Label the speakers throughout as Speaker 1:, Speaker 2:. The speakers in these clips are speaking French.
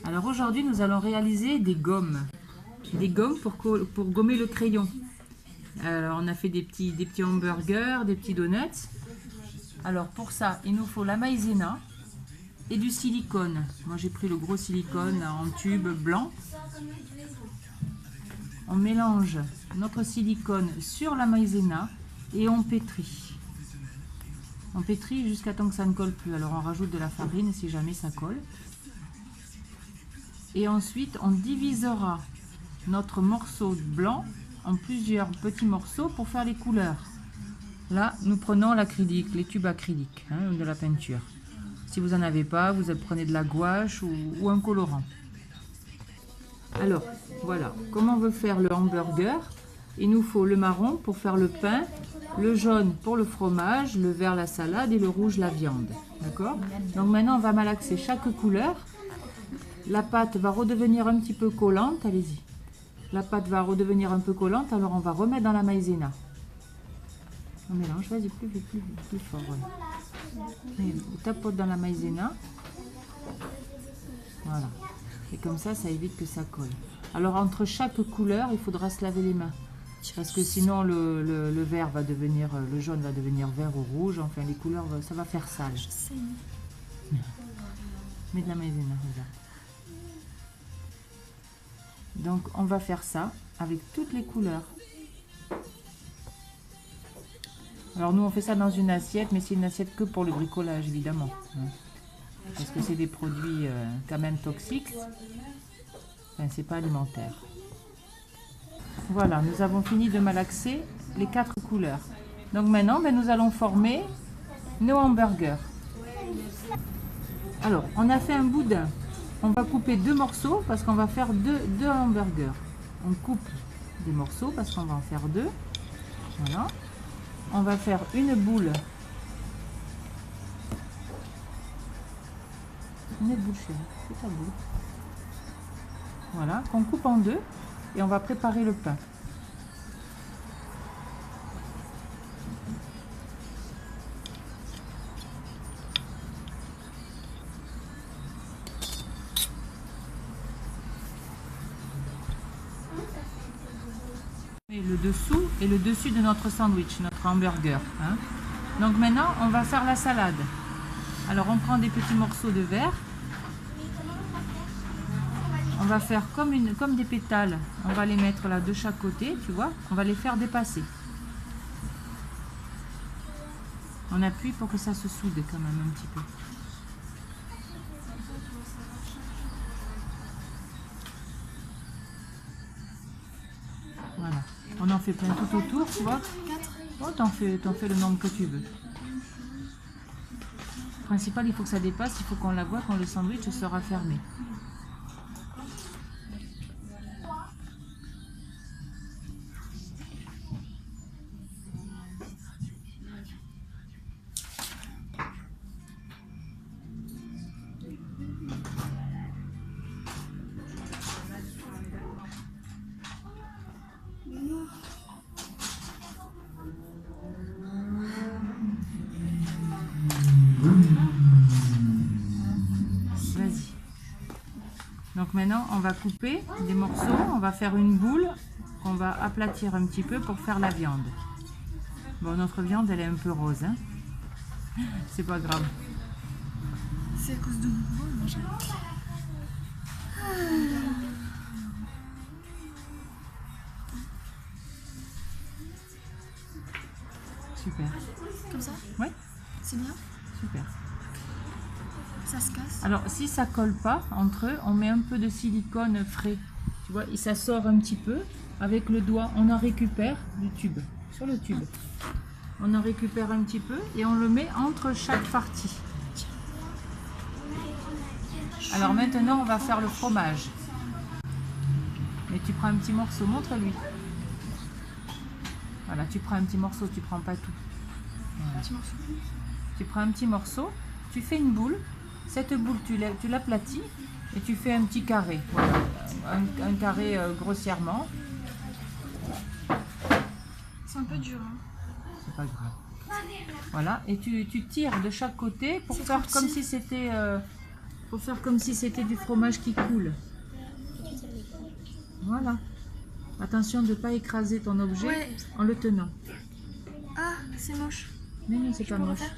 Speaker 1: Alors aujourd'hui, nous allons réaliser des gommes. Des gommes pour gommer le crayon. Alors on a fait des petits hamburgers, des petits donuts. Alors pour ça, il nous faut la maïzena et du silicone. Moi j'ai pris le gros silicone en tube blanc. On mélange notre silicone sur la maïzena et on pétrit. On pétrit jusqu'à temps que ça ne colle plus. Alors on rajoute de la farine si jamais ça colle. Et ensuite on divisera notre morceau blanc en plusieurs petits morceaux pour faire les couleurs. Là nous prenons l'acrylique, les tubes acryliques, de la peinture. Si vous n'en avez pas, vous prenez de la gouache ou un colorant. Alors voilà, comment on veut faire le hamburger. Il nous faut le marron pour faire le pain, le jaune pour le fromage, le vert la salade et le rouge la viande. D'accord? Donc maintenant on va malaxer chaque couleur. La pâte va redevenir un petit peu collante, allez-y. La pâte va redevenir un peu collante, alors on va remettre dans la maïzena. On mélange, vas-y, plus vite, plus fort. Ouais. On tapote dans la maïzena. Voilà. Et comme ça, ça évite que ça colle. Alors entre chaque couleur, il faudra se laver les mains. Parce que sinon le vert va devenir, le jaune va devenir vert ou rouge. Enfin les couleurs, ça va faire sale. Mets de la maïzena, regarde. Donc on va faire ça avec toutes les couleurs. Alors nous on fait ça dans une assiette, mais c'est une assiette que pour le bricolage évidemment. Parce que c'est des produits quand même toxiques. Enfin, c'est pas alimentaire. Voilà, nous avons fini de malaxer les 4 couleurs. Donc maintenant, nous allons former nos hamburgers. Alors, on a fait un boudin. On va couper 2 morceaux parce qu'on va faire deux hamburgers. On coupe des morceaux parce qu'on va en faire 2. Voilà. On va faire une boule. Une boule, chérie. C'est ta boule. Voilà, qu'on coupe en 2 et on va préparer le pain. Et le dessous et le dessus de notre sandwich, notre hamburger. Donc maintenant, on va faire la salade. Alors on prend des petits morceaux de verre. On va faire comme des pétales. On va les mettre là de chaque côté, tu vois. On va les faire dépasser. On appuie pour que ça se soude quand même un petit peu. Voilà. On en fait plein tout autour, tu vois. Oh, t'en fais le nombre que tu veux. Le principal, il faut que ça dépasse. Il faut qu'on la voit quand le sandwich sera fermé. Vas-y. Donc maintenant, on va couper des morceaux. On va faire une boule qu'on va aplatir un petit peu pour faire la viande. Bon, notre viande, elle est un peu rose. C'est pas grave.
Speaker 2: C'est à cause de moi,
Speaker 1: Super.
Speaker 2: Comme ça?
Speaker 1: Ouais.
Speaker 2: C'est bien?
Speaker 1: Super.
Speaker 2: Ça se casse?
Speaker 1: Alors, si ça colle pas entre eux, on met un peu de silicone frais. Tu vois, et ça sort un petit peu. Avec le doigt, on en récupère du tube. Sur le tube. On en récupère un petit peu et on le met entre chaque partie. Alors maintenant, on va faire le fromage. Et tu prends un petit morceau, montre-lui. Voilà, tu prends un petit morceau, tu prends pas tout. Voilà. Tu prends un petit morceau, tu fais une boule. Cette boule, tu l'aplatis et tu fais un petit carré. Voilà. Un carré grossièrement.
Speaker 2: C'est un peu dur.
Speaker 1: C'est pas grave. Voilà, et tu tires de chaque côté pour faire comme si c'était pour faire comme si c'était du fromage qui coule. Voilà. Attention de ne pas écraser ton objet
Speaker 2: Ouais.
Speaker 1: en le tenant.
Speaker 2: Ah, c'est moche.
Speaker 1: Mais non, c'est pas
Speaker 2: peux
Speaker 1: moche.
Speaker 2: refaire?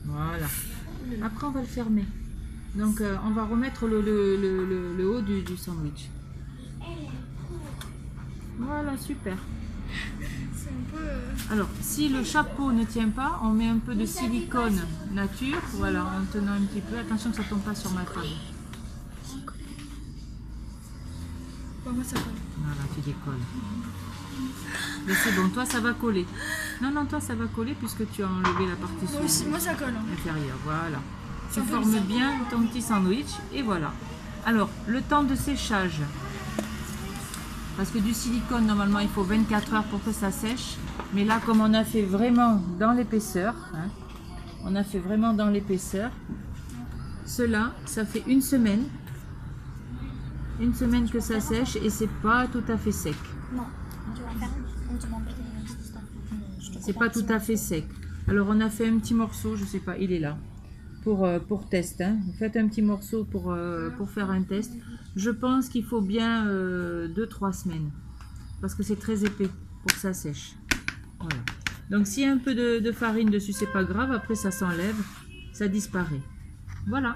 Speaker 1: Voilà. Après, on va le fermer. Donc, on va remettre le haut du sandwich. Voilà, super.
Speaker 2: C'est un peu...
Speaker 1: Alors, si le chapeau ne tient pas, on met un peu de silicone nature. Voilà, en tenant un petit peu. Attention que ça ne tombe pas sur ma table.
Speaker 2: Bon, moi ça colle.
Speaker 1: Voilà, tu décolles. Mais c'est bon, toi ça va coller. Non, non, toi ça va coller puisque tu as enlevé la partie
Speaker 2: Moi aussi, moi ça colle.
Speaker 1: inférieure. Voilà. Tu
Speaker 2: un peu
Speaker 1: formes
Speaker 2: bizarre.
Speaker 1: bien ton petit sandwich et voilà. Alors, le temps de séchage. Parce que du silicone, normalement, il faut 24 heures pour que ça sèche. Mais là, comme on a fait vraiment dans l'épaisseur, hein, on a fait vraiment dans l'épaisseur, cela, ça fait une semaine. Une semaine que ça sèche et c'est pas tout à fait sec.
Speaker 3: Non, tu vas faire ou tu m'embêtes avec
Speaker 1: C'est pas tout à fait sec. Alors on a fait un petit morceau, je sais pas, il est là. Pour test. Hein. Vous faites un petit morceau pour faire un test. Je pense qu'il faut bien 2-3 semaines. Parce que c'est très épais pour que ça sèche. Voilà. Donc s'il y a un peu de farine dessus, c'est pas grave. Après ça s'enlève, ça disparaît. Voilà.